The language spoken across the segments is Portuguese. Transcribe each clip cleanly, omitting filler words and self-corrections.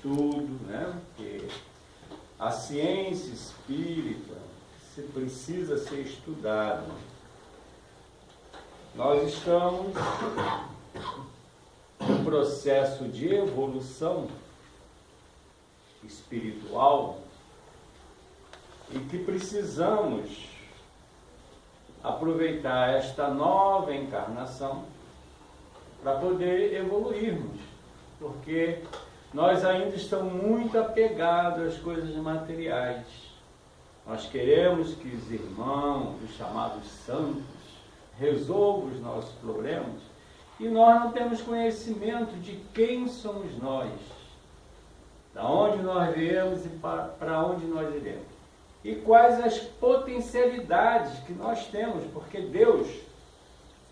estudo, né? Porque a ciência espírita precisa ser estudada. Nós estamos num processo de evolução espiritual e que precisamos aproveitar esta nova encarnação para poder evoluirmos, porque nós ainda estamos muito apegados às coisas materiais. Nós queremos que os irmãos, os chamados santos, resolvam os nossos problemas, e nós não temos conhecimento de quem somos nós, da onde nós viemos e para onde nós iremos. E quais as potencialidades que nós temos, porque Deus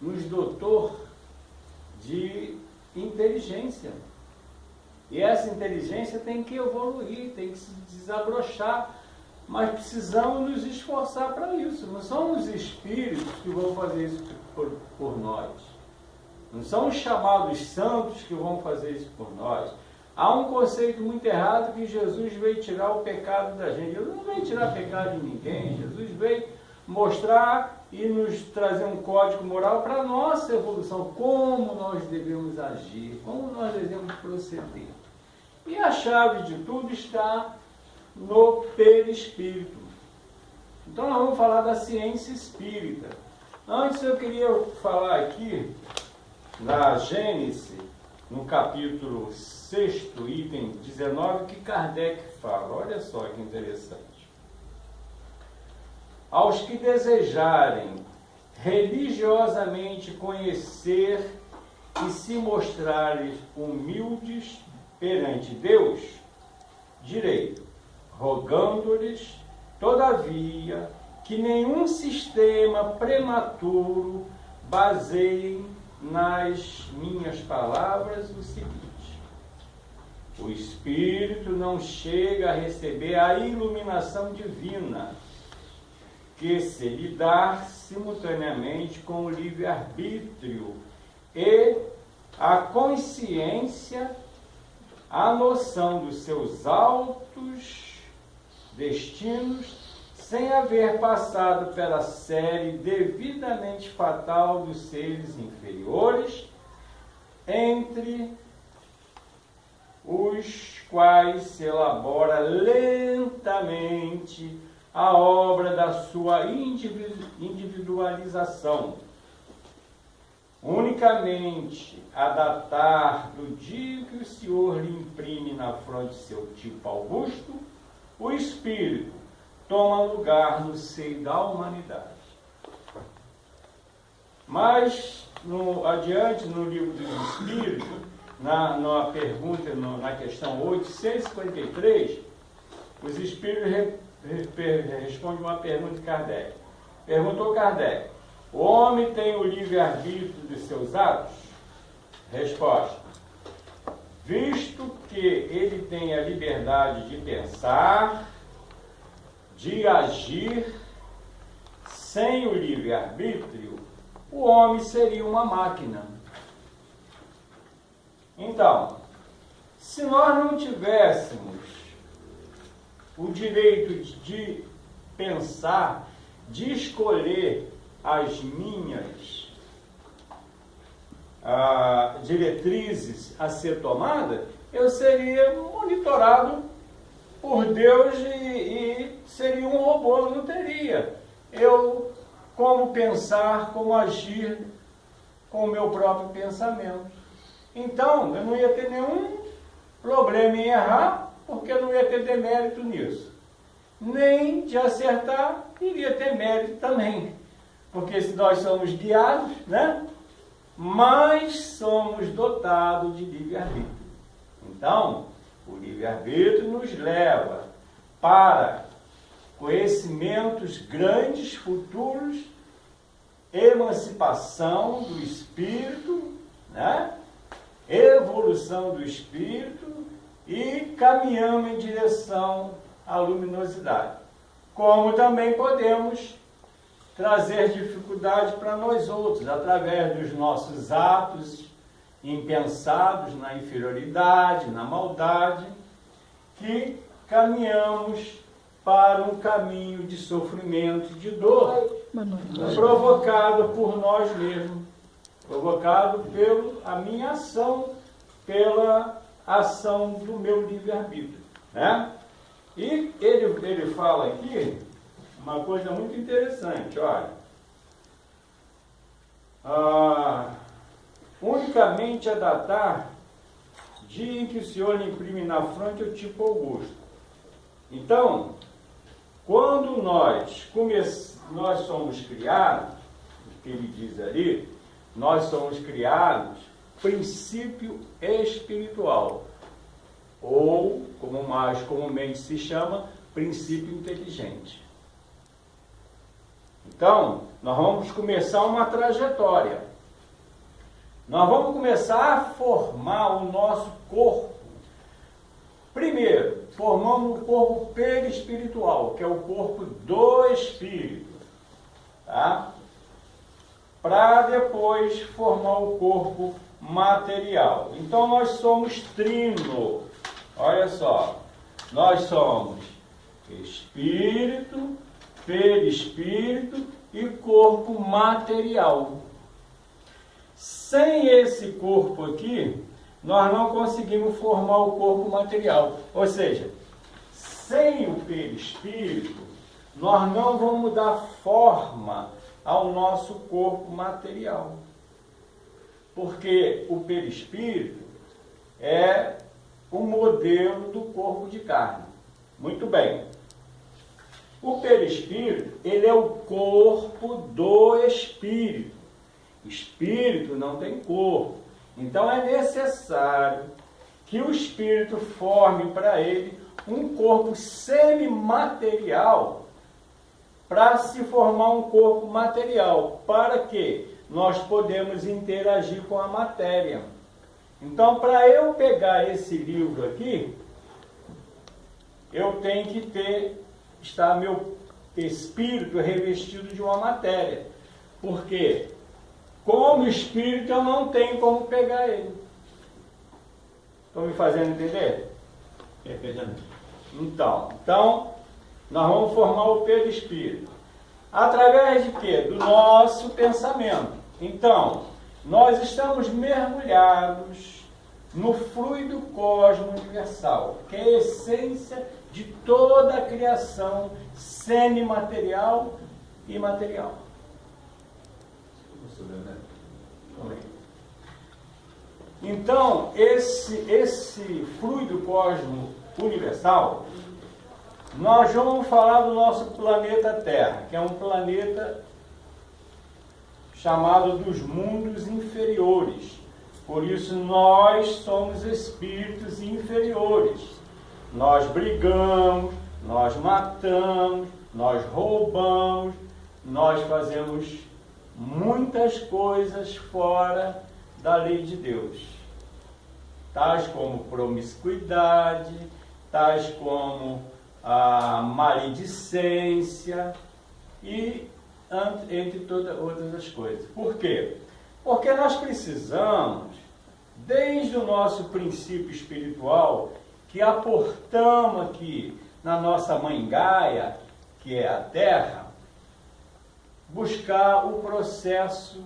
nos dotou de inteligência. E essa inteligência tem que evoluir, tem que se desabrochar, mas precisamos nos esforçar para isso. Não são os espíritos que vão fazer isso por nós. Não são os chamados santos que vão fazer isso por nós. Há um conceito muito errado que Jesus veio tirar o pecado da gente. Jesus não veio tirar pecado de ninguém. Jesus veio mostrar e nos trazer um código moral para a nossa evolução, como nós devemos agir, como nós devemos proceder. E a chave de tudo está no perispírito. Então nós vamos falar da ciência espírita. Antes eu queria falar aqui na Gênesis, no capítulo 6, item 19, que Kardec fala. Olha só que interessante. Aos que desejarem religiosamente conhecer e se mostrarem humildes perante Deus, direi, rogando-lhes, todavia, que nenhum sistema prematuro baseie nas minhas palavras o seguinte: o Espírito não chega a receber a iluminação divina, que se lhe dá simultaneamente com o livre-arbítrio e a consciência, a noção dos seus altos destinos, sem haver passado pela série devidamente fatal dos seres inferiores, entre os quais se elabora lentamente a obra da sua individualização, unicamente a datar do dia que o Senhor lhe imprime na fronte seu tipo augusto, o Espírito toma lugar no seio da humanidade. Mas, adiante, no livro dos Espíritos, na pergunta, na questão 853, os Espíritos respondem uma pergunta de Kardec. Perguntou Kardec: o homem tem o livre-arbítrio de seus atos? Resposta: visto que ele tem a liberdade de pensar, de agir, sem o livre-arbítrio, o homem seria uma máquina. Então, se nós não tivéssemos o direito de pensar, de escolher as minhas diretrizes a ser tomada, eu seria monitorado por Deus e seria um robô, eu não teria. Eu, como pensar, como agir com o meu próprio pensamento. Então, eu não ia ter nenhum problema em errar, porque eu não ia ter demérito nisso. Nem de acertar, iria ter mérito também. Porque se nós somos guiados, né? Mas somos dotados de livre-arbítrio. Então, o livre-arbítrio nos leva para conhecimentos grandes, futuros, emancipação do espírito, né? Evolução do espírito e caminhamos em direção à luminosidade. Como também podemos trazer dificuldade para nós outros, através dos nossos atos impensados na inferioridade, na maldade, que caminhamos para um caminho de sofrimento, de dor, provocado por nós mesmos, provocado pela minha ação, pela ação do meu livre-arbítrio, né? E ele fala aqui uma coisa muito interessante, olha. Unicamente a datar dia em que o Senhor imprime na fronte o tipo Augusto. Então, quando nós somos criados, o que ele diz ali, nós somos criados princípio espiritual, ou, como mais comumente se chama, princípio inteligente. Então, nós vamos começar uma trajetória. Nós vamos começar a formar o nosso corpo. Primeiro, formando o corpo perispiritual, que é o corpo do Espírito, tá? Para depois formar o corpo material. Então, nós somos trino. Olha só, nós somos espírito, perispírito e corpo material. Sem esse corpo aqui, nós não conseguimos formar o corpo material. Ou seja, sem o perispírito, nós não vamos dar forma ao nosso corpo material. Porque o perispírito é o modelo do corpo de carne. Muito bem. O perispírito, ele é o corpo do espírito. Espírito não tem corpo. Então é necessário que o espírito forme para ele um corpo semimaterial para se formar um corpo material, para que nós podemos interagir com a matéria. Então, para eu pegar esse livro aqui, eu tenho que estar meu espírito revestido de uma matéria. Porque, como espírito, eu não tenho como pegar ele. Estão me fazendo entender? Então, nós vamos formar o perispírito. Através de quê? Do nosso pensamento. Então, nós estamos mergulhados no fluido cosmo universal, que é a essência de toda a criação semimaterial e material. Então, esse fluido cosmo universal, nós vamos falar do nosso planeta Terra, que é um planeta chamado dos mundos inferiores. Por isso, nós somos espíritos inferiores. Nós brigamos, nós matamos, nós roubamos, nós fazemos muitas coisas fora da lei de Deus, tais como promiscuidade, tais como a maledicência e entre todas outras as coisas. Por quê? Porque nós precisamos, desde o nosso princípio espiritual, que aportamos aqui na nossa mãe Gaia, que é a Terra, buscar o processo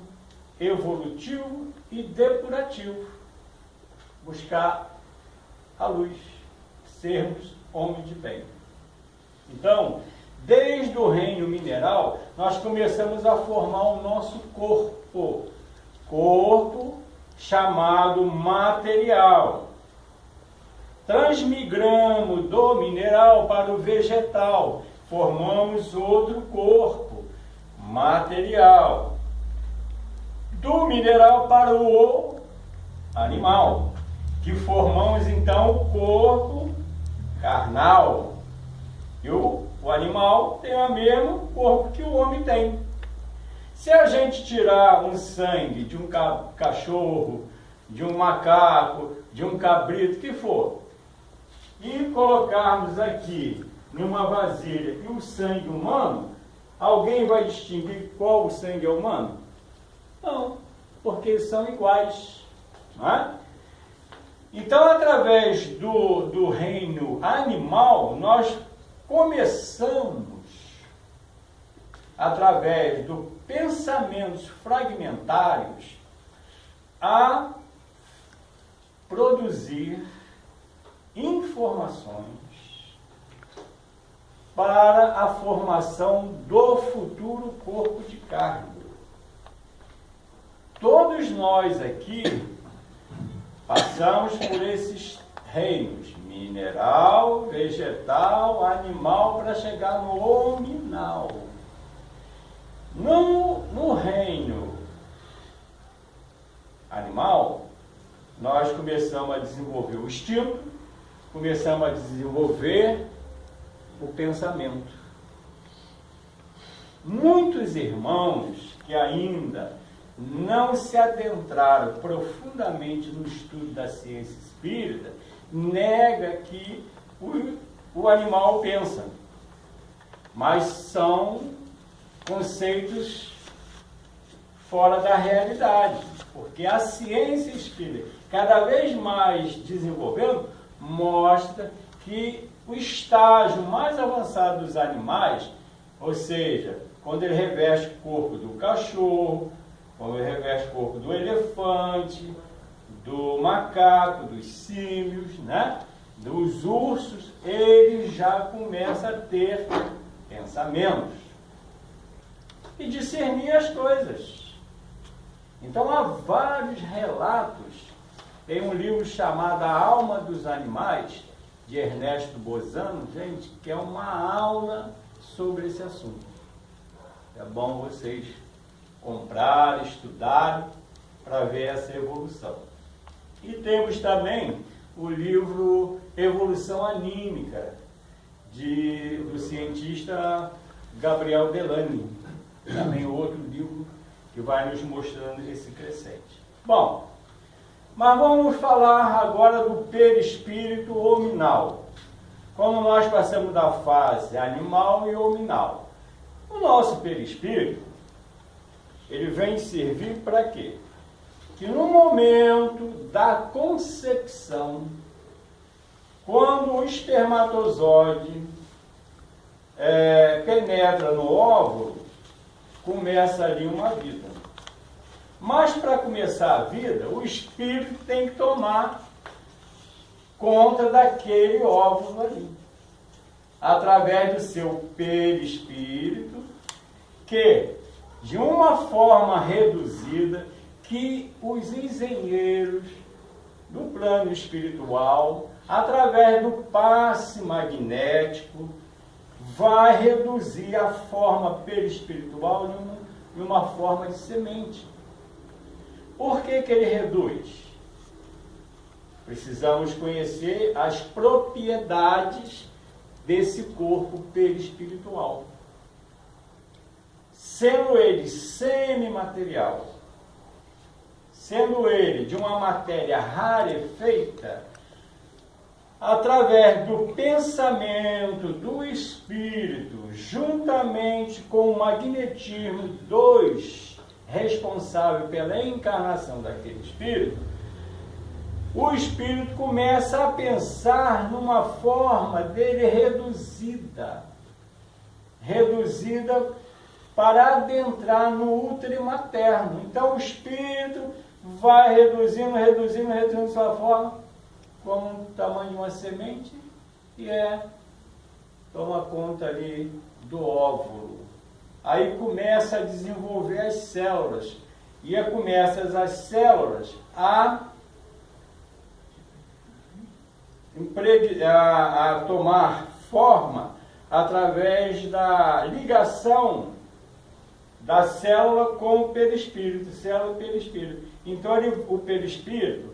evolutivo e depurativo. Buscar a luz, sermos homens de bem. Então, desde o reino mineral, nós começamos a formar o nosso corpo chamado material. Transmigramos do mineral para o vegetal, formamos outro corpo material. Do mineral para o animal, que formamos então o corpo carnal. E o animal tem o mesmo corpo que o homem tem. Se a gente tirar um sangue de um cachorro, de um macaco, de um cabrito, que for, e colocarmos aqui numa vasilha e o sangue humano, alguém vai distinguir qual o sangue é humano? Não, porque são iguais. Não é? Então, através do reino animal, nós começamos, através dos pensamentos fragmentários, a produzir informações para a formação do futuro corpo de carne. Todos nós aqui passamos por esses reinos, mineral, vegetal, animal, para chegar no hominal. No reino animal, nós começamos a desenvolver o instinto, começamos a desenvolver o pensamento. Muitos irmãos que ainda não se adentraram profundamente no estudo da ciência espírita, nega que o animal pensa, mas são conceitos fora da realidade, porque a ciência espírita, cada vez mais desenvolvendo, mostra que o estágio mais avançado dos animais, ou seja, quando ele reveste o corpo do cachorro, quando ele reveste o corpo do elefante, do macaco, dos símios, né? Dos ursos, ele já começa a ter pensamentos e discernir as coisas. Então há vários relatos. Tem um livro chamado A Alma dos Animais, de Ernesto Bozano, gente, que é uma aula sobre esse assunto. É bom vocês comprarem, estudarem, para ver essa evolução. E temos também o livro Evolução Anímica, do cientista Gabriel Delany. Também outro livro que vai nos mostrando esse crescente. Bom, mas vamos falar agora do perispírito hominal. Como nós passamos da fase animal e hominal. O nosso perispírito, ele vem servir para quê? Que no momento da concepção, quando o espermatozoide penetra no óvulo, começa ali uma vida. Mas para começar a vida, o espírito tem que tomar conta daquele óvulo ali, através do seu perispírito, que de uma forma reduzida, que os engenheiros do plano espiritual, através do passe magnético, vai reduzir a forma perispiritual em uma forma de semente. Por que ele reduz? Precisamos conhecer as propriedades desse corpo perispiritual. Sendo ele semimaterial, sendo ele de uma matéria rarefeita, através do pensamento do espírito, juntamente com o magnetismo dos responsáveis pela encarnação daquele espírito, o espírito começa a pensar numa forma dele reduzida para adentrar no útero materno. Então o espírito vai reduzindo sua forma, como o tamanho de uma semente, e toma conta ali do óvulo. Aí começa a desenvolver as células, e começam as células a tomar forma através da ligação da célula com o perispírito, célula e perispírito. Então o perispírito,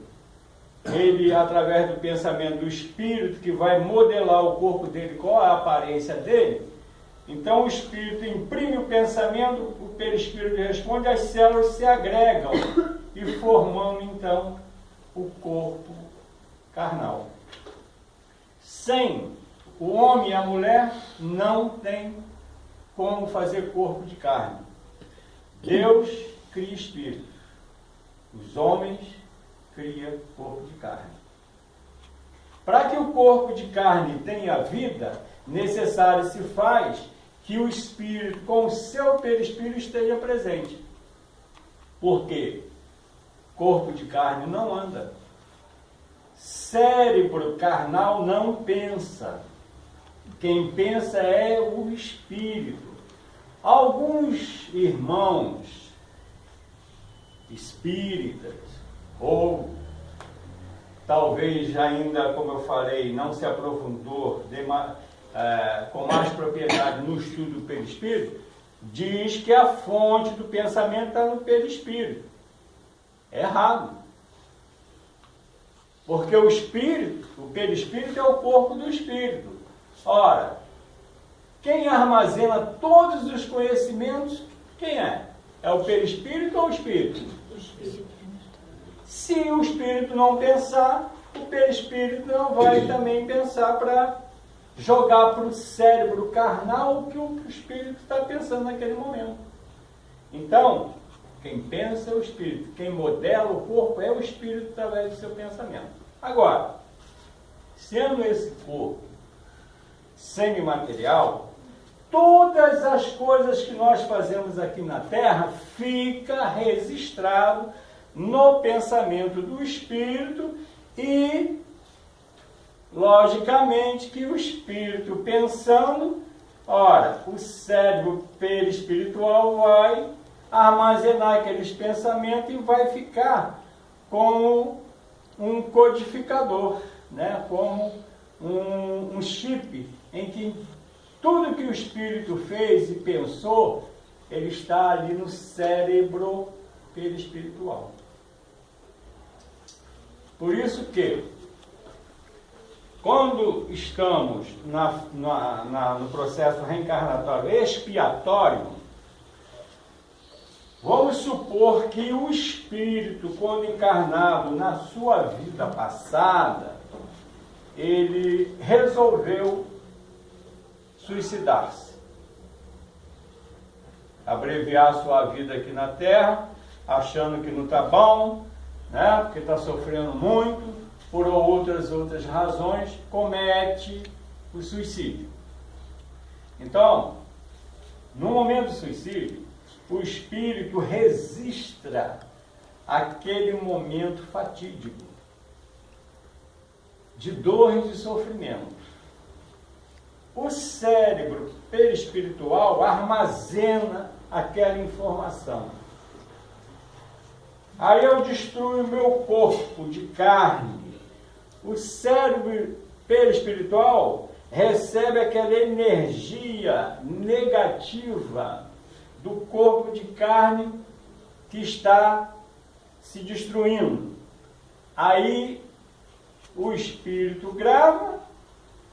ele, através do pensamento do espírito, que vai modelar o corpo dele, qual a aparência dele, então o espírito imprime o pensamento, o perispírito responde, as células se agregam e formando então o corpo carnal. Sem o homem e a mulher, não tem como fazer corpo de carne. Deus cria espírito. Os homens criam corpo de carne. Para que o corpo de carne tenha vida, necessário se faz que o espírito, com o seu perispírito, esteja presente. Por quê? Corpo de carne não anda. Cérebro carnal não pensa. Quem pensa é o espírito. Alguns irmãos espíritas, ou talvez ainda, como eu falei, não se aprofundou com mais propriedade no estudo do perispírito, diz que a fonte do pensamento está no perispírito. É errado. Porque o espírito, o perispírito é o corpo do espírito. Ora, quem armazena todos os conhecimentos, quem é? É o perispírito ou o espírito? O espírito. Se o espírito não pensar, o perispírito não vai também pensar para jogar para o cérebro carnal o que o espírito está pensando naquele momento. Então, quem pensa é o espírito, quem modela o corpo é o espírito através do seu pensamento. Agora, sendo esse corpo semimaterial, todas as coisas que nós fazemos aqui na Terra fica registrado no pensamento do espírito e, logicamente, que o espírito pensando, ora, o cérebro perispiritual vai armazenar aqueles pensamentos e vai ficar como um codificador, né? Como um chip em que tudo que o espírito fez e pensou, ele está ali no cérebro perispiritual. Por isso que, quando estamos no processo reencarnatório expiatório, vamos supor que o espírito, quando encarnado na sua vida passada, ele resolveu suicidar-se. Abreviar sua vida aqui na Terra, achando que não está bom, né? Porque está sofrendo muito, por outras razões, comete o suicídio. Então, no momento do suicídio, o espírito registra aquele momento fatídico de dor e de sofrimento. O cérebro perispiritual armazena aquela informação. Aí eu destruo o meu corpo de carne. O cérebro perispiritual recebe aquela energia negativa do corpo de carne que está se destruindo. Aí o espírito grava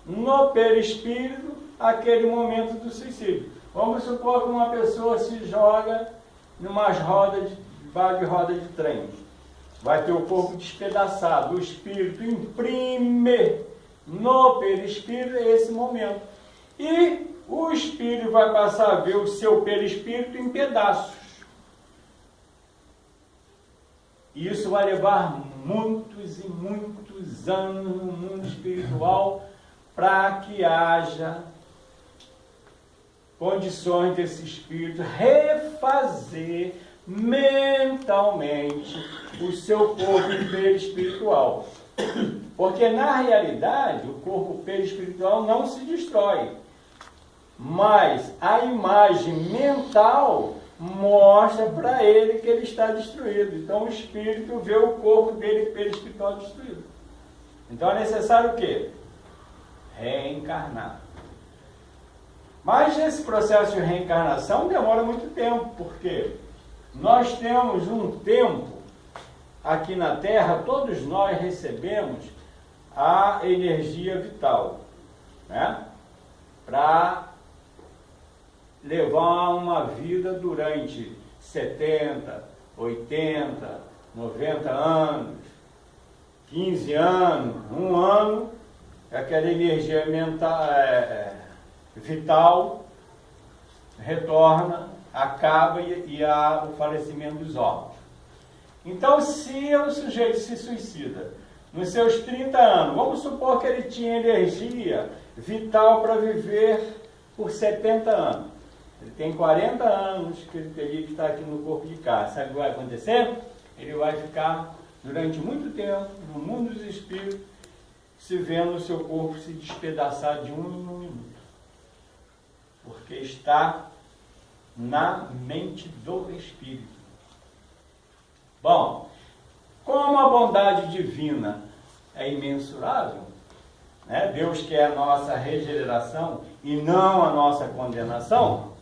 no perispírito aquele momento do suicídio. Vamos supor que uma pessoa se joga numas rodas de roda de trem. Vai ter o corpo despedaçado. O espírito imprime no perispírito esse momento. E o espírito vai passar a ver o seu perispírito em pedaços. Isso vai levar muitos e muitos anos no mundo espiritual para que haja condições desse espírito refazer mentalmente o seu corpo perispiritual. Porque na realidade o corpo perispiritual não se destrói, mas a imagem mental mostra para ele que ele está destruído. Então o espírito vê o corpo dele perispiritual destruído. Então é necessário o quê? Reencarnar. Mas esse processo de reencarnação demora muito tempo, porque nós temos um tempo aqui na Terra, todos nós recebemos a energia vital, né? Para levar uma vida durante 70, 80, 90 anos, 15 anos, um ano, aquela energia mental, vital retorna, acaba e há o falecimento dos órgãos. Então, se o sujeito se suicida nos seus 30 anos, vamos supor que ele tinha energia vital para viver por 70 anos. Ele tem 40 anos que ele teria que estar aqui no corpo de cá. Sabe o que vai acontecer? Ele vai ficar durante muito tempo no mundo dos espíritos, se vendo o seu corpo se despedaçar de um em um minuto. Porque está na mente do espírito. Bom, como a bondade divina é imensurável, né? Deus quer a nossa regeneração e não a nossa condenação.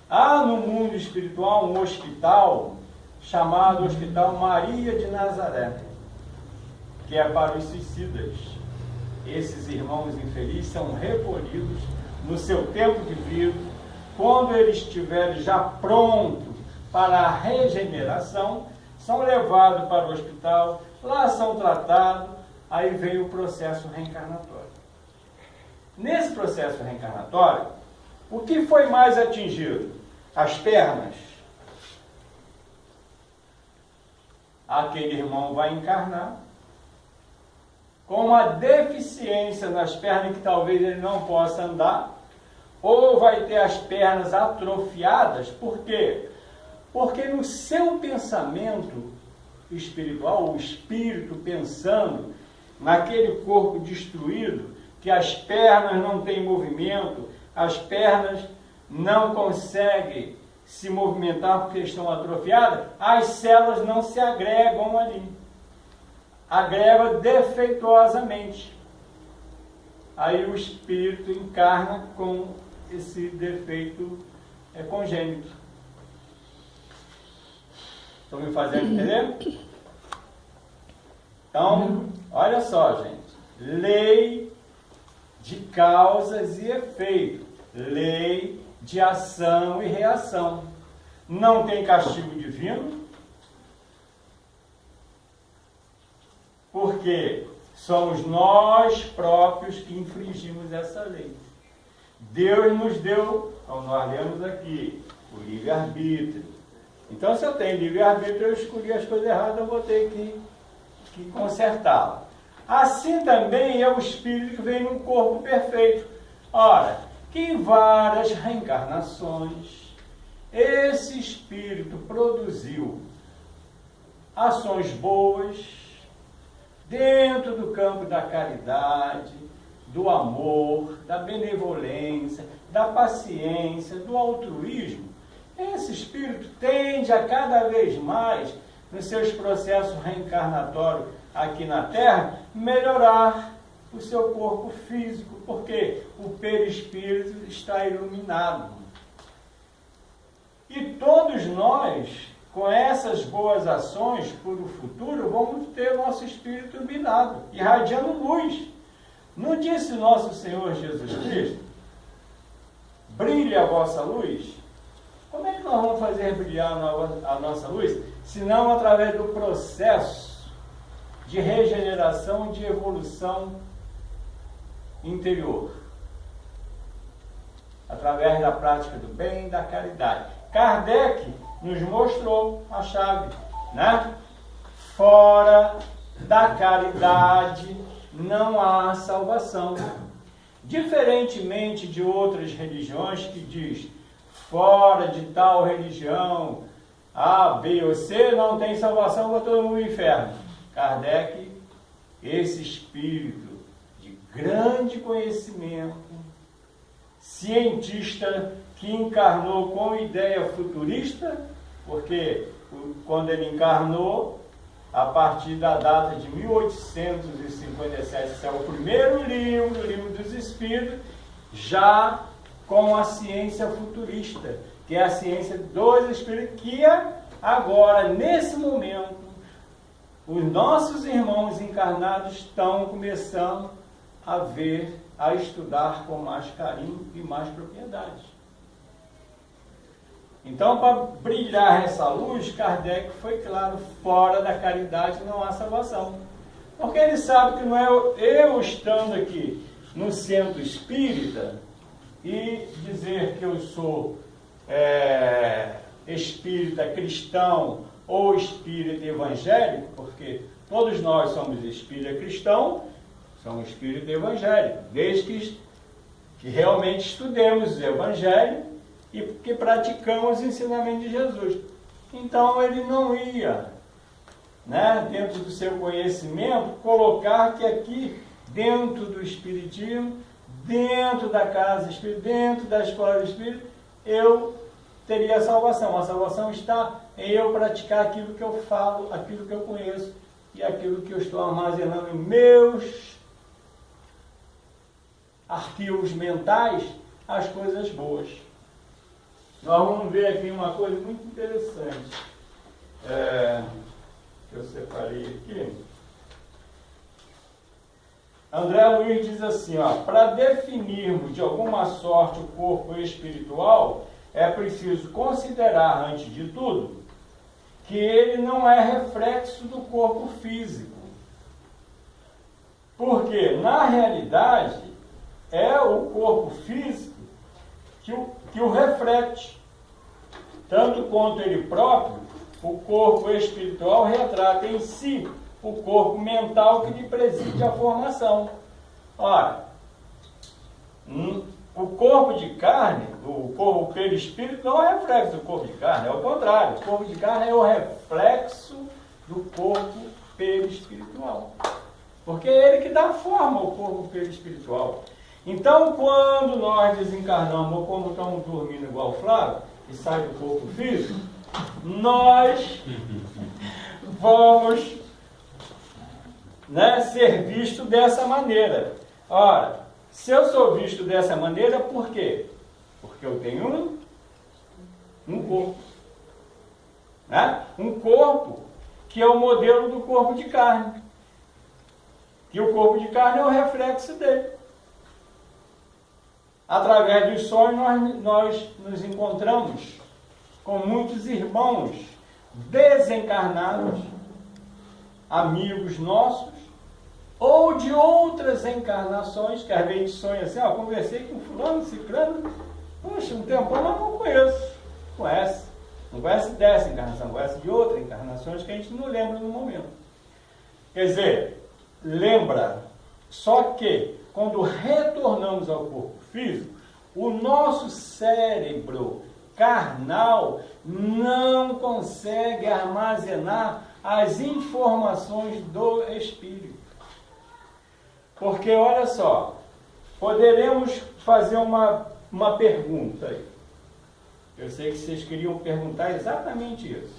Há no mundo espiritual um hospital chamado Hospital Maria de Nazaré, que é para os suicidas. Esses irmãos infelizes são recolhidos no seu tempo de vida, quando eles estiverem já prontos para a regeneração, são levados para o hospital, lá são tratados, aí vem o processo reencarnatório. Nesse processo reencarnatório, o que foi mais atingido? As pernas. Aquele irmão vai encarnar com uma deficiência nas pernas que talvez ele não possa andar, ou vai ter as pernas atrofiadas. Por quê? Porque no seu pensamento espiritual, o espírito pensando naquele corpo destruído, que as pernas não têm movimento, as pernas não conseguem se movimentar porque estão atrofiadas, as células não se agregam ali. Agrega defeituosamente. Aí o espírito encarna com esse defeito congênito. Estão me fazendo entender? Então, olha só, gente. Lei de causas e efeito. Lei de ação e reação. Não tem castigo divino, porque somos nós próprios que infringimos essa lei. Deus nos deu, como nós lemos aqui, o livre-arbítrio. Então, se eu tenho livre-arbítrio, eu escolhi as coisas erradas, eu vou ter que consertá-la. Assim também é o espírito que vem num corpo perfeito. Ora, que em várias reencarnações, esse espírito produziu ações boas dentro do campo da caridade, do amor, da benevolência, da paciência, do altruísmo. Esse espírito tende a cada vez mais, nos seus processos reencarnatórios aqui na Terra, melhorar o seu corpo físico, porque o perispírito está iluminado. E todos nós, com essas boas ações para o futuro, vamos ter nosso espírito iluminado, irradiando luz. Não disse nosso Senhor Jesus Cristo: brilhe a vossa luz? Como é que nós vamos fazer brilhar a nossa luz? Senão através do processo de regeneração, de evolução interior. Através da prática do bem e da caridade. Kardec nos mostrou a chave, né? Fora da caridade não há salvação. Diferentemente de outras religiões que diz, fora de tal religião, A, B ou C, não tem salvação, vai todo mundo no inferno. Kardec, esse espírito de grande conhecimento, cientista, que encarnou com ideia futurista, porque quando ele encarnou, a partir da data de 1857, esse é o primeiro livro, o Livro dos Espíritos, já com a ciência futurista, que é a ciência dos espíritos, que agora, nesse momento, os nossos irmãos encarnados estão começando a ver, a estudar com mais carinho e mais propriedade. Então, para brilhar essa luz, Kardec foi claro, fora da caridade não há salvação. Porque ele sabe que não é eu estando aqui no centro espírita e dizer que eu sou espírita cristão ou espírita evangélico, porque todos nós somos espírita cristão, somos espírita evangélico, desde que realmente estudemos o Evangelho e que praticamos o ensinamento de Jesus. Então ele não ia, dentro do seu conhecimento, colocar que aqui, dentro do Espiritismo, dentro da casa espírita, dentro da escola do Espírito, eu teria a salvação. A salvação está em eu praticar aquilo que eu falo, aquilo que eu conheço e aquilo que eu estou armazenando em meus arquivos mentais, as coisas boas. Nós vamos ver aqui uma coisa muito interessante. Que eu separei aqui. André Luiz diz assim, para definirmos de alguma sorte o corpo espiritual, é preciso considerar, antes de tudo, que ele não é reflexo do corpo físico. Porque, na realidade, é o corpo físico que o reflete. Tanto quanto ele próprio, o corpo espiritual retrata em si o corpo mental que lhe preside a formação. Ora, o corpo de carne, o corpo perispírito não é reflexo do corpo de carne, é o contrário. O corpo de carne é o reflexo do corpo perispiritual. Porque é ele que dá forma ao corpo perispiritual. Então, quando nós desencarnamos, ou quando estamos dormindo igual o Flávio, e sai do corpo físico, nós vamos ser vistos dessa maneira. Ora, se eu sou visto dessa maneira, por quê? Porque eu tenho um corpo. Um corpo que é o modelo do corpo de carne. Que o corpo de carne é o reflexo dele. Através dos sonhos nós nos encontramos com muitos irmãos desencarnados, amigos nossos, ou de outras encarnações, que às vezes sonha assim, conversei com fulano, ciclano, poxa, um tempão, mas não conheço. Não conhece dessa encarnação, conhece de outras encarnações que a gente não lembra no momento. Quer dizer, lembra, só que quando retornamos ao corpo físico, o nosso cérebro carnal não consegue armazenar as informações do espírito. Porque, olha só, poderemos fazer uma pergunta aí. Eu sei que vocês queriam perguntar exatamente isso.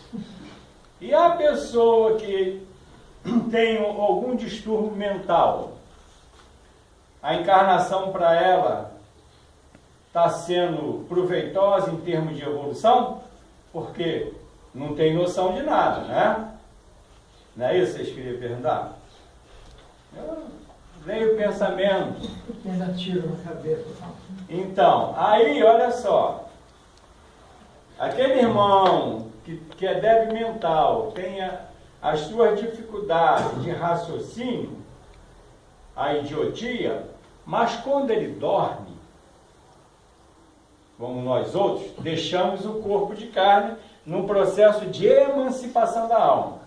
E a pessoa que tem algum distúrbio mental, a encarnação para ela está sendo proveitosa em termos de evolução? Porque não tem noção de nada, né? Não é isso que vocês queriam perguntar? Eu leio o pensamento. Ainda tiro na cabeça. Então, aí, olha só. Aquele irmão que é débil mental, tenha as suas dificuldades de raciocínio, a idiotia, mas quando ele dorme, como nós outros, deixamos o corpo de carne num processo de emancipação da alma.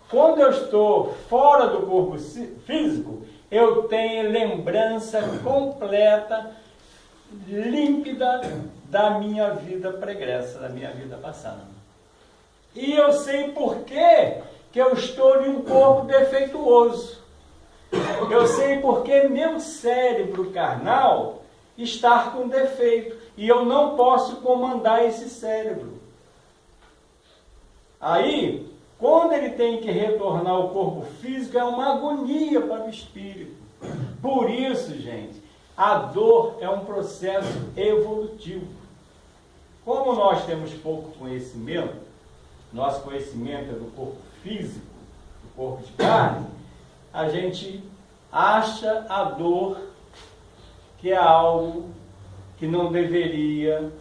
Quando eu estou fora do corpo físico, eu tenho lembrança completa, límpida da minha vida pregressa, da minha vida passada. E eu sei por que eu estou em um corpo defeituoso. Eu sei porque meu cérebro carnal está com defeito e eu não posso comandar esse cérebro. Aí, quando ele tem que retornar ao corpo físico, é uma agonia para o espírito. Por isso, gente, a dor é um processo evolutivo. Como nós temos pouco conhecimento, nosso conhecimento é do corpo físico, do corpo de carne, a gente acha a dor que é algo que não deveria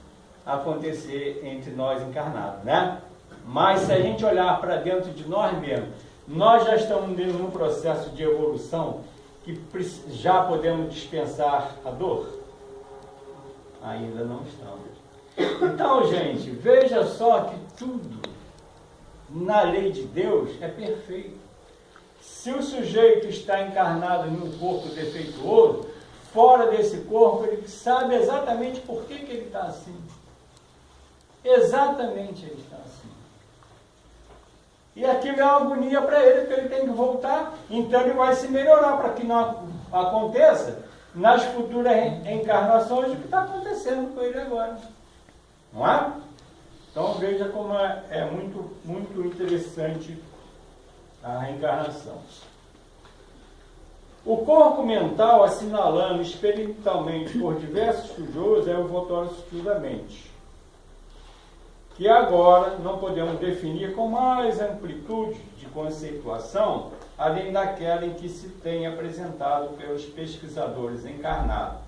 acontecer entre nós encarnados, né? Mas se a gente olhar para dentro de nós mesmos, nós já estamos num processo de evolução que já podemos dispensar a dor? Ainda não estamos. Então, gente, veja só que tudo na lei de Deus é perfeito. Se o sujeito está encarnado em um corpo defeituoso, fora desse corpo, ele sabe exatamente por que ele está assim. Exatamente ele está assim. E aquilo é uma agonia para ele, porque ele tem que voltar, então ele vai se melhorar para que não aconteça nas futuras encarnações o que está acontecendo com ele agora. Não é? Então veja como é muito, muito interessante a reencarnação. O corpo mental, assinalando experimentalmente por diversos estudiosos, é o votório sutil da mente, que agora não podemos definir com mais amplitude de conceituação, além daquela em que se tem apresentado pelos pesquisadores encarnados,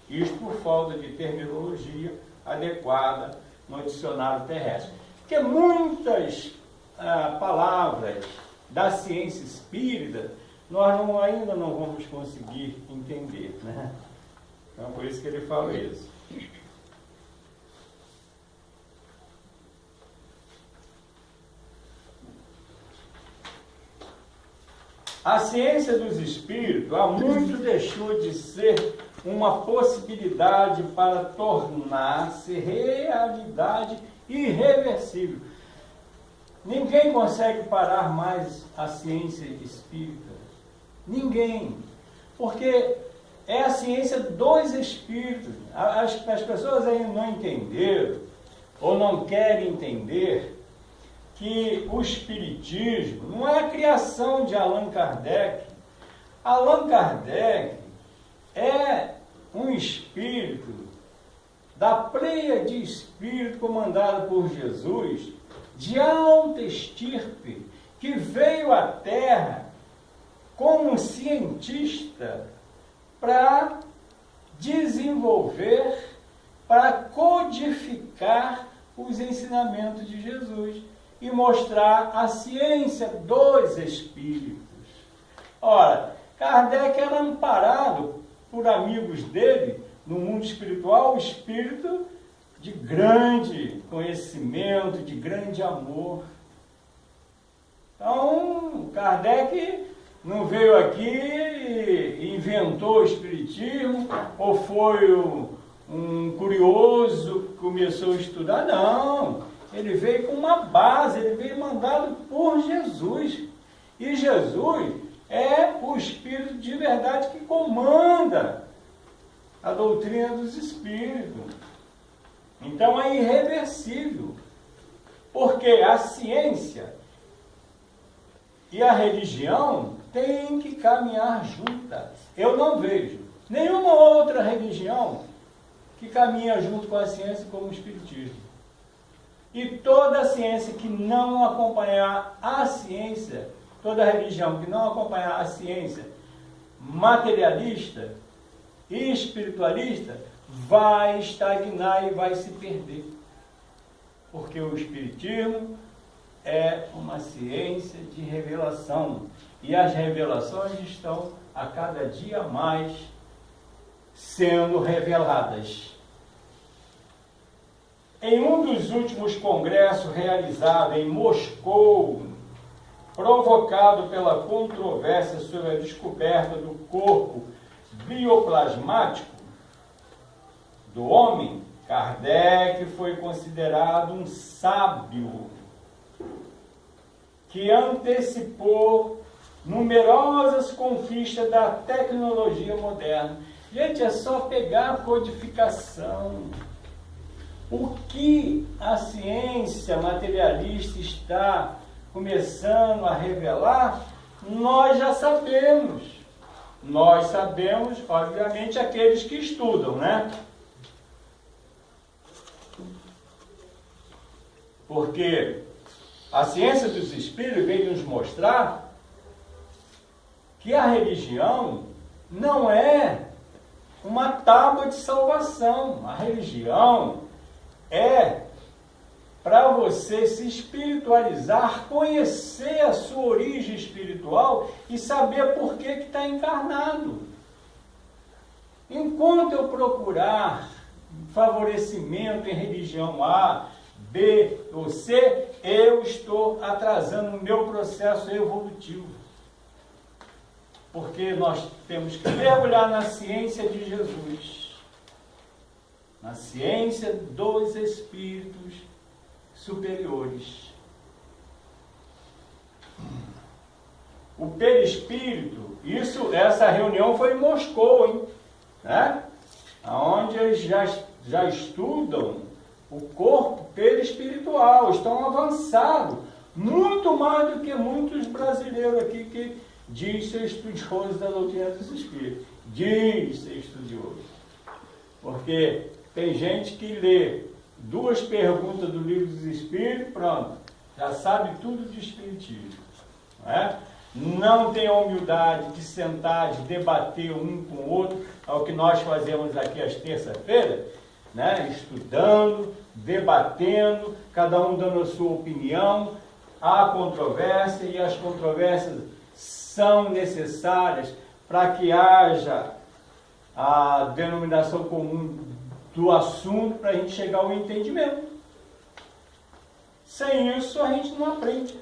isto por falta de terminologia adequada no dicionário terrestre. Porque muitas palavras da ciência espírita nós ainda não vamos conseguir entender, né? Então, por isso que ele fala isso. A ciência dos espíritos há muito deixou de ser uma possibilidade para tornar-se realidade irreversível. Ninguém consegue parar mais a ciência espírita. Ninguém. Porque é a ciência dos espíritos. As pessoas ainda não entenderam, ou não querem entender, que o espiritismo não é a criação de Allan Kardec. Allan Kardec é um espírito da pleia de espírito comandado por Jesus, de alta estirpe, que veio à Terra como cientista para desenvolver, para codificar os ensinamentos de Jesus e mostrar a ciência dos espíritos. Ora, Kardec era amparado por amigos dele no mundo espiritual, o espírito de grande conhecimento, de grande amor. Então, Kardec não veio aqui e inventou o espiritismo, ou foi um curioso que começou a estudar, não. Ele veio com uma base, ele veio mandado por Jesus. E Jesus é o Espírito de verdade que comanda a doutrina dos Espíritos. Então é irreversível. Porque a ciência e a religião têm que caminhar juntas. Eu não vejo nenhuma outra religião que caminha junto com a ciência como o Espiritismo. E toda a ciência que não acompanhar a ciência, toda religião que não acompanhar a ciência materialista e espiritualista, vai estagnar e vai se perder. Porque o Espiritismo é uma ciência de revelação. E as revelações estão a cada dia mais sendo reveladas. Em um dos últimos congressos realizado em Moscou, provocado pela controvérsia sobre a descoberta do corpo bioplasmático do homem, Kardec foi considerado um sábio que antecipou numerosas conquistas da tecnologia moderna. Gente, é só pegar a codificação. O que a ciência materialista está começando a revelar, nós já sabemos. Nós sabemos, obviamente, aqueles que estudam, né? Porque a ciência dos espíritos veio nos mostrar que a religião não é uma tábua de salvação. A religião é para você se espiritualizar, conhecer a sua origem espiritual e saber por que está encarnado. Enquanto eu procurar favorecimento em religião A, B ou C, eu estou atrasando o meu processo evolutivo. porque nós temos que mergulhar na ciência de Jesus, na ciência dos espíritos superiores. O perispírito, essa reunião foi em Moscou, hein? Né? Onde eles já estudam o corpo perispiritual, estão avançados, muito mais do que muitos brasileiros aqui que diz ser estudioso da doutrina dos espíritos. Diz ser estudioso. Porque tem gente que lê 2 perguntas do livro dos espíritos, pronto, já sabe tudo de espiritismo. Não é? Não tem a humildade de sentar, de debater um com o outro, é o que nós fazemos aqui às terças-feiras, né? Estudando, debatendo, cada um dando a sua opinião. Há controvérsia e as controvérsias são necessárias para que haja a denominação comum do assunto, para a gente chegar ao entendimento. Sem isso a gente não aprende.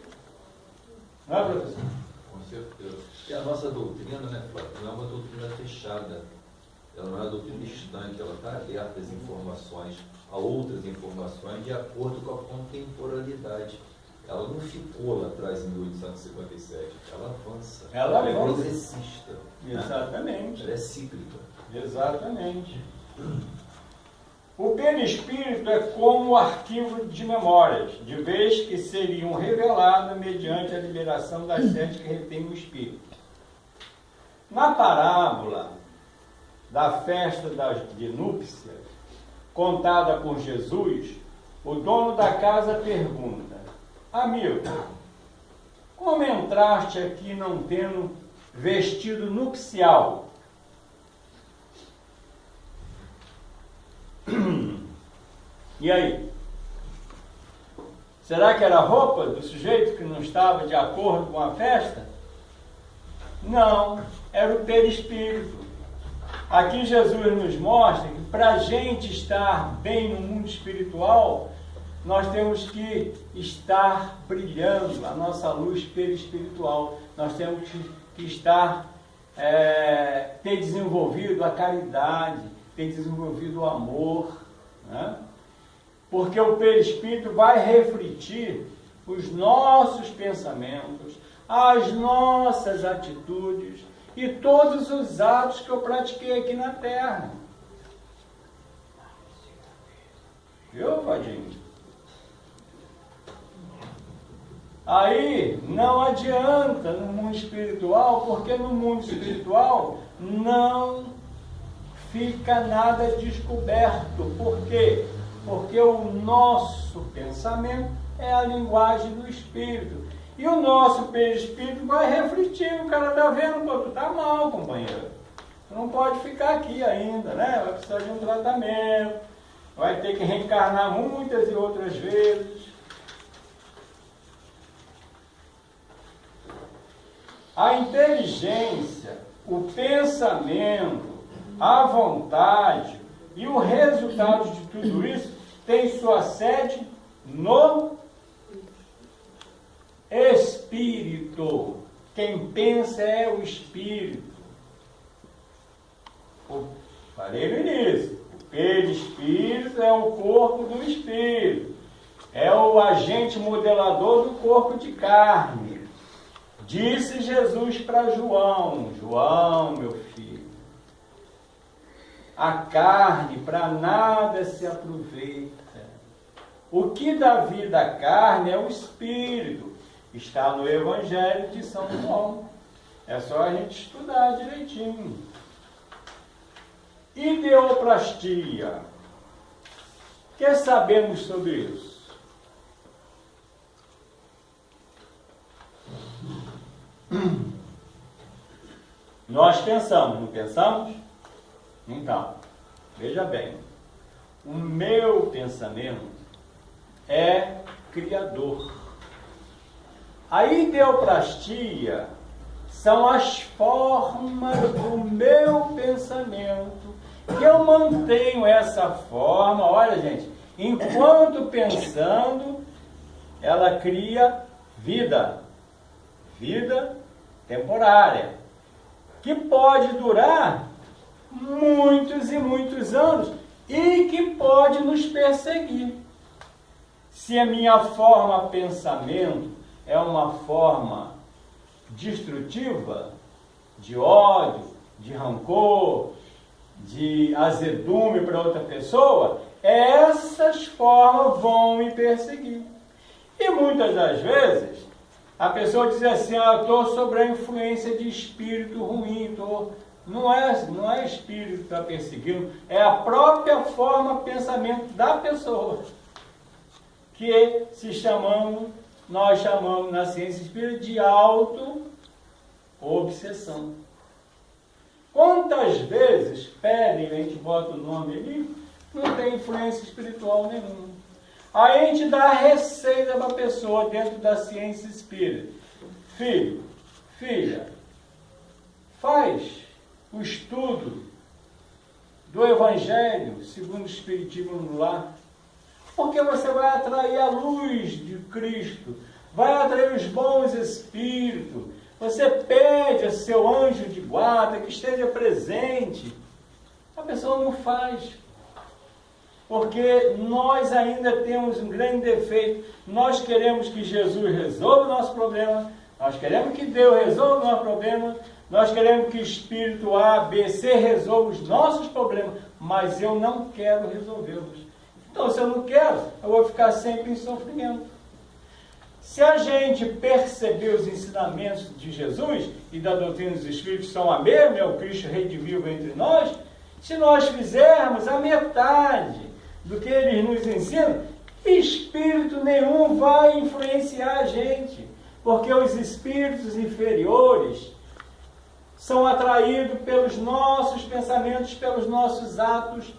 Não é, professor? Com certeza. E a nossa doutrina, né, Flávio, não é uma doutrina fechada. Ela não é uma doutrina estanque, ela está aberta às informações, a outras informações, de acordo com a contemporaneidade. Ela não ficou lá atrás em 1857, ela avança. Ela é avança. progressista. Exatamente. Ela é cíclica. Exatamente. O perispírito é como o arquivo de memórias, de vez que seriam reveladas mediante a liberação das sedes que retém o espírito. Na parábola da festa de núpcias, contada por Jesus, o dono da casa pergunta: amigo, como entraste aqui não tendo vestido nupcial? E aí? Será que era a roupa do sujeito que não estava de acordo com a festa? Não, era o perispírito. Aqui Jesus nos mostra que para a gente estar bem no mundo espiritual, nós temos que estar brilhando a nossa luz perispiritual. Nós temos que estar, ter desenvolvido a caridade, ter desenvolvido o amor, né? Porque o perispírito vai refletir os nossos pensamentos, as nossas atitudes e todos os atos que eu pratiquei aqui na Terra. Viu, Vadinho? Aí não adianta no mundo espiritual, porque no mundo espiritual não fica nada descoberto. Por quê? Porque o nosso pensamento é a linguagem do espírito. E o nosso perispírito vai refletir. O cara está vendo, pô, tu está mal, companheiro. Tu não pode ficar aqui ainda, né? Vai precisar de um tratamento, vai ter que reencarnar muitas e outras vezes. A inteligência, o pensamento, a vontade e o resultado de tudo isso tem sua sede no espírito. Quem pensa é o espírito. Falei no início, o perispírito é o corpo do espírito, é o agente modelador do corpo de carne. Disse Jesus para João: João, meu filho, a carne para nada se aproveita. O que dá vida à carne é o espírito. Está no Evangelho de São João. É só a gente estudar direitinho. Ideoplastia. O que sabemos sobre isso? Nós pensamos, não pensamos? Então, veja bem, o meu pensamento é criador. A ideoplastia são as formas do meu pensamento, que eu mantenho essa forma, olha gente, enquanto pensando, ela cria vida temporária. que pode durar muitos e muitos anos e que pode nos perseguir. Se a minha forma de pensamento é uma forma destrutiva, de ódio, de rancor, de azedume para outra pessoa, essas formas vão me perseguir. E muitas das vezes, a pessoa diz assim, eu estou sob a influência de espírito ruim, não é espírito que está perseguindo, é a própria forma de pensamento da pessoa, que nós chamamos na ciência espírita de auto-obsessão. Quantas vezes pedem, a gente bota o nome ali, não tem influência espiritual nenhuma. Aí a gente dá a receita para a pessoa dentro da ciência espírita. Filho, filha, faz o estudo do Evangelho segundo o Espiritismo no lar, porque você vai atrair a luz de Cristo, vai atrair os bons espíritos. Você pede a seu anjo de guarda que esteja presente. A pessoa não faz. Porque nós ainda temos um grande defeito. Nós queremos que Jesus resolva o nosso problema. Nós queremos que Deus resolva o nosso problema. Nós queremos que o Espírito A, B, C resolva os nossos problemas. Mas eu não quero resolvê-los. Então, se eu não quero, eu vou ficar sempre em sofrimento. Se a gente perceber os ensinamentos de Jesus e da doutrina dos Espíritos são a mesma, é o Cristo redimido entre nós, se nós fizermos a metade do que eles nos ensinam, espírito nenhum vai influenciar a gente, porque os espíritos inferiores são atraídos pelos nossos pensamentos, pelos nossos atos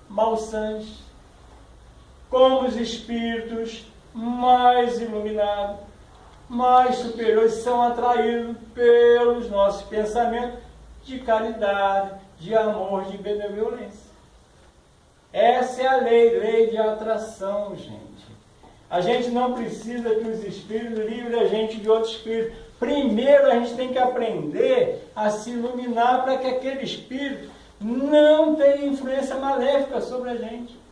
malsãs, como os espíritos mais iluminados, mais superiores, são atraídos pelos nossos pensamentos de caridade, de amor, de benevolência. Essa é a lei de atração, gente. A gente não precisa que os espíritos livrem a gente de outros espíritos. Primeiro a gente tem que aprender a se iluminar para que aquele espírito não tenha influência maléfica sobre a gente.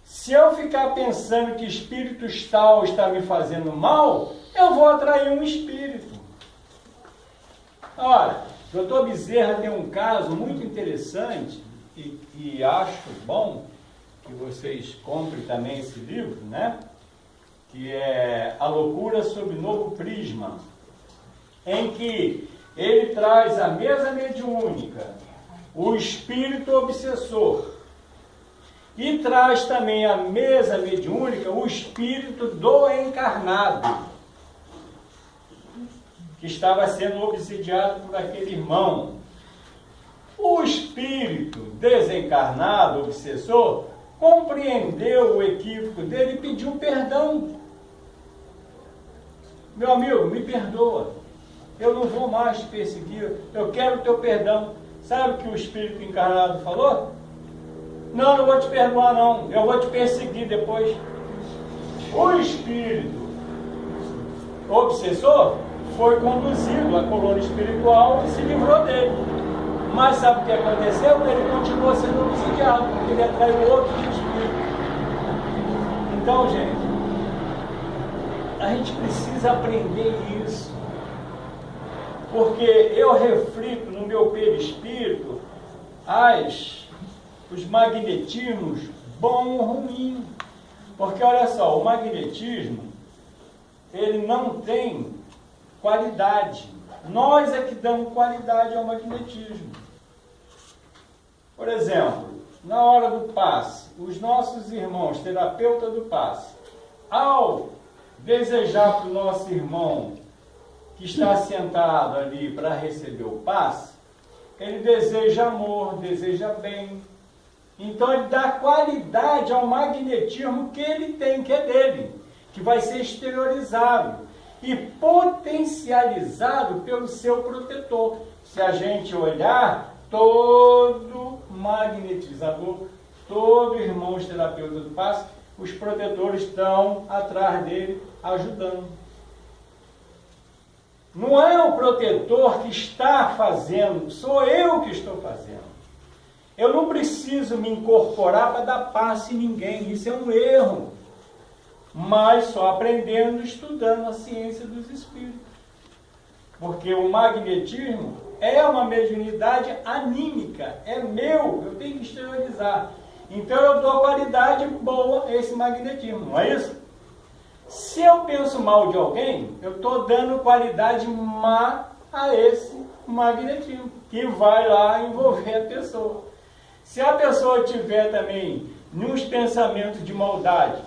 Se eu ficar pensando que espíritos tal está me fazendo mal, eu vou atrair um espírito. Ora, Dr. Bezerra tem um caso muito interessante e acho bom que vocês comprem também esse livro, né? Que é A Loucura sob Novo Prisma, em que ele traz a mesa mediúnica, o espírito obsessor, e traz também a mesa mediúnica, o espírito do encarnado, que estava sendo obsidiado por aquele irmão. O espírito desencarnado, obsessor, compreendeu o equívoco dele e pediu perdão. Meu amigo, me perdoa. Eu não vou mais te perseguir. Eu quero o teu perdão. Sabe o que o espírito encarnado falou? Não vou te perdoar não. Eu vou te perseguir depois. O espírito obsessor foi conduzido à colônia espiritual e se livrou dele. Mas sabe o que aconteceu? Ele continuou sendo obsidiado, porque ele atraiu outros espíritos. Então, gente, a gente precisa aprender isso. Porque eu reflito no meu perispírito os magnetismos bom ou ruim. Porque olha só, o magnetismo, ele não tem qualidade. Nós é que damos qualidade ao magnetismo. Por exemplo, na hora do passe, os nossos irmãos, terapeuta do passe, ao desejar para o nosso irmão que está sentado ali para receber o passe, ele deseja amor, deseja bem. Então ele dá qualidade ao magnetismo que ele tem, que é dele, que vai ser exteriorizado e potencializado pelo seu protetor. Se a gente olhar, todo magnetizador, todo irmão terapeuta do passe, os protetores estão atrás dele, ajudando. Não é o protetor que está fazendo, sou eu que estou fazendo. Eu não preciso me incorporar para dar passe em ninguém, isso é um erro. Mas só aprendendo, estudando a ciência dos espíritos. Porque o magnetismo é uma mediunidade anímica, é meu, eu tenho que exteriorizar. Então eu dou qualidade boa a esse magnetismo, não é isso? Se eu penso mal de alguém, eu estou dando qualidade má a esse magnetismo, que vai lá envolver a pessoa. Se a pessoa tiver também nos pensamentos de maldade,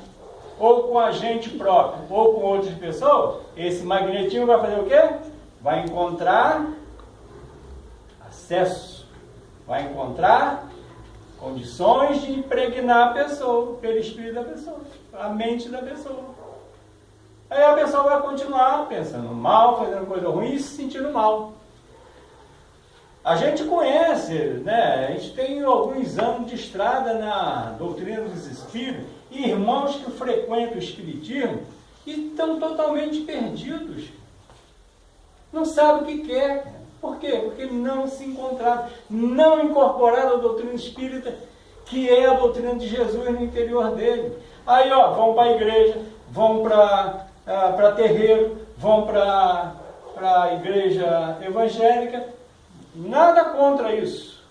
ou com a gente próprio, ou com outras pessoas, esse magnetismo vai fazer o quê? Vai encontrar acesso, vai encontrar condições de impregnar a pessoa, o perispírito da pessoa, a mente da pessoa. Aí a pessoa vai continuar pensando mal, fazendo coisa ruim e se sentindo mal. A gente conhece, né? A gente tem alguns anos de estrada na doutrina dos espíritos, e irmãos que frequentam o espiritismo e estão totalmente perdidos. Não sabem o que quer. Por quê? Porque não se encontraram, não incorporaram a doutrina espírita, que é a doutrina de Jesus no interior dele. Aí, vão para a igreja, vão para terreiro, vão para a igreja evangélica. Nada contra isso.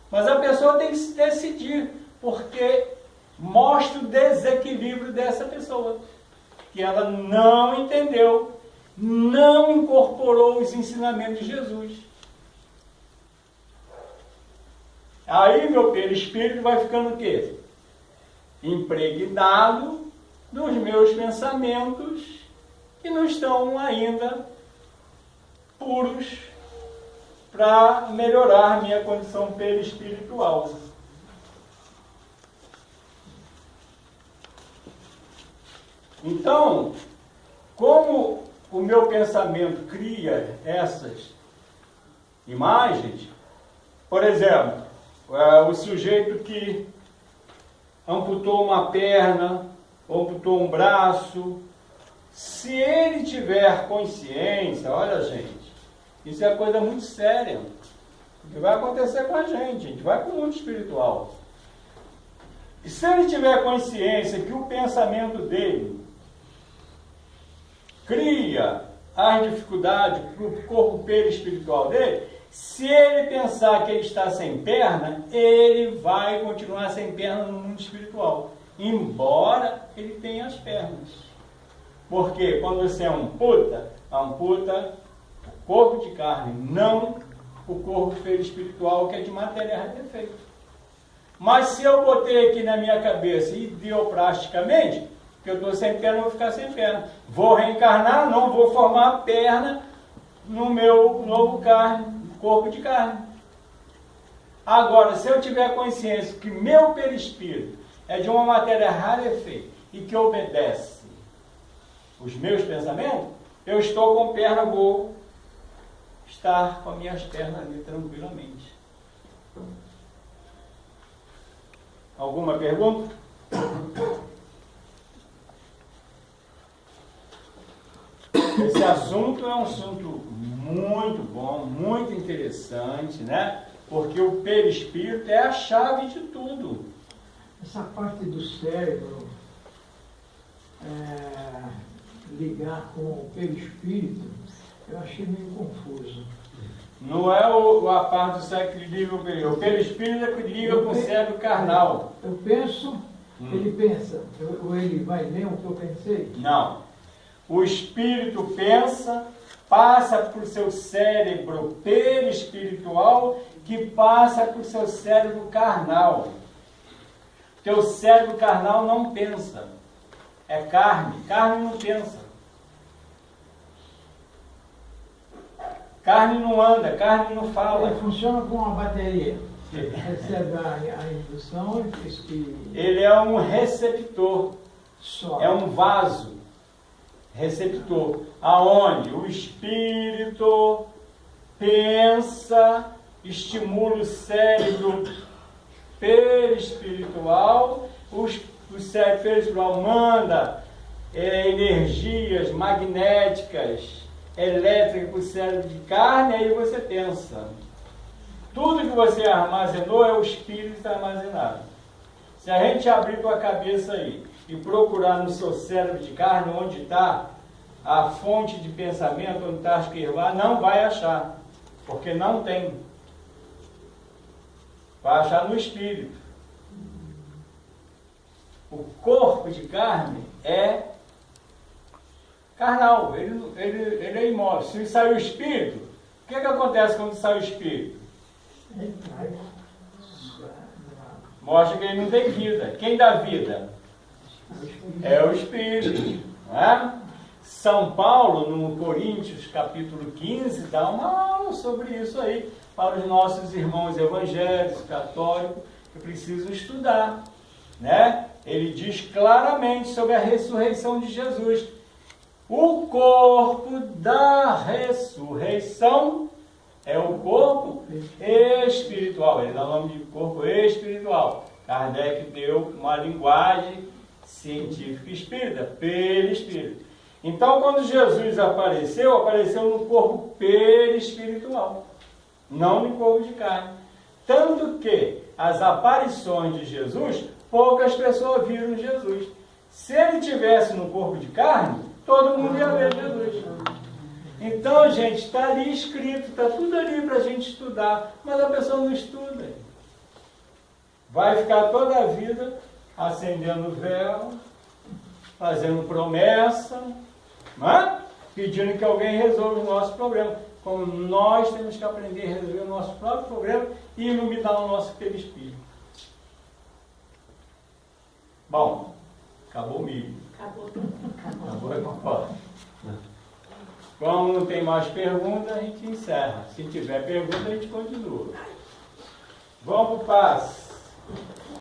Mas a pessoa tem que se decidir, porque mostra o desequilíbrio dessa pessoa, que ela não entendeu, não incorporou os ensinamentos de Jesus. Aí meu perispírito vai ficando o quê? Impregnado dos meus pensamentos que não estão ainda puros para melhorar minha condição perispiritual. Então, como o meu pensamento cria essas imagens, por exemplo, o sujeito que amputou uma perna, amputou um braço, se ele tiver consciência, olha gente, isso é coisa muito séria, o que vai acontecer com a gente vai para o mundo espiritual. E se ele tiver consciência que o pensamento dele cria as dificuldades para o corpo perispiritual dele, se ele pensar que ele está sem perna, ele vai continuar sem perna no mundo espiritual, embora ele tenha as pernas. Porque quando você amputa o corpo de carne, não o corpo perispiritual, que é de matéria rarefeita. Mas se eu botei aqui na minha cabeça ideoplasticamente, que eu estou sem perna, eu vou ficar sem perna. Vou reencarnar, não vou formar perna no meu novo corpo de carne. Agora, se eu tiver consciência que meu perispírito é de uma matéria rarefeita e que obedece os meus pensamentos, eu estou com perna, vou estar com as minhas pernas ali tranquilamente. Alguma pergunta? Esse assunto é um assunto muito bom, muito interessante, né? Porque o perispírito é a chave de tudo. Essa parte do cérebro, ligar com o perispírito, eu achei meio confuso. Não é a parte do cérebro que liga o perispírito. O perispírito é que liga com o cérebro carnal. Eu penso, ele pensa, ou ele vai ler o que eu pensei? Não. O espírito pensa, passa por seu cérebro perispiritual, que passa por seu cérebro carnal. Teu cérebro carnal não pensa. É carne. Carne não pensa. Carne não anda, carne não fala. Ele funciona como uma bateria. Recebe a indução e... Ele é um receptor. Só. É um vaso receptor. Aonde o espírito pensa, estimula o cérebro perispiritual, o cérebro perispiritual manda energias magnéticas elétrica para o cérebro de carne, aí você pensa. Tudo que você armazenou é o espírito armazenado. Se a gente abrir tua cabeça aí e procurar no seu cérebro de carne onde está a fonte de pensamento, onde está escrever, não vai achar, porque não tem. Vai achar no espírito. O corpo de carne é carnal, ele é imóvel. Se sair o espírito, o que acontece quando sai o espírito? Mostra que ele não tem vida. Quem dá vida? É o espírito. Não é? São Paulo, no Coríntios, capítulo 15, dá uma aula sobre isso aí, para os nossos irmãos evangélicos, católicos, que precisam estudar. Né? Ele diz claramente sobre a ressurreição de Jesus. O corpo da ressurreição é o corpo espiritual. Ele dá o nome de corpo espiritual. Kardec deu uma linguagem científica espírita, perispírito. Então, quando Jesus apareceu no corpo perispiritual, não no corpo de carne. Tanto que as aparições de Jesus, poucas pessoas viram Jesus. Se ele tivesse no corpo de carne, todo mundo ia ver Jesus. Então, gente, está ali escrito, está tudo ali para a gente estudar, mas a pessoa não estuda. Vai ficar toda a vida acendendo vela, fazendo promessa, pedindo que alguém resolva o nosso problema. Como nós temos que aprender a resolver o nosso próprio problema e iluminar o nosso perispírito. Bom, acabou o milho. Acabou a copa. Como não tem mais perguntas, a gente encerra. Se tiver pergunta, a gente continua. Vamos para o passe.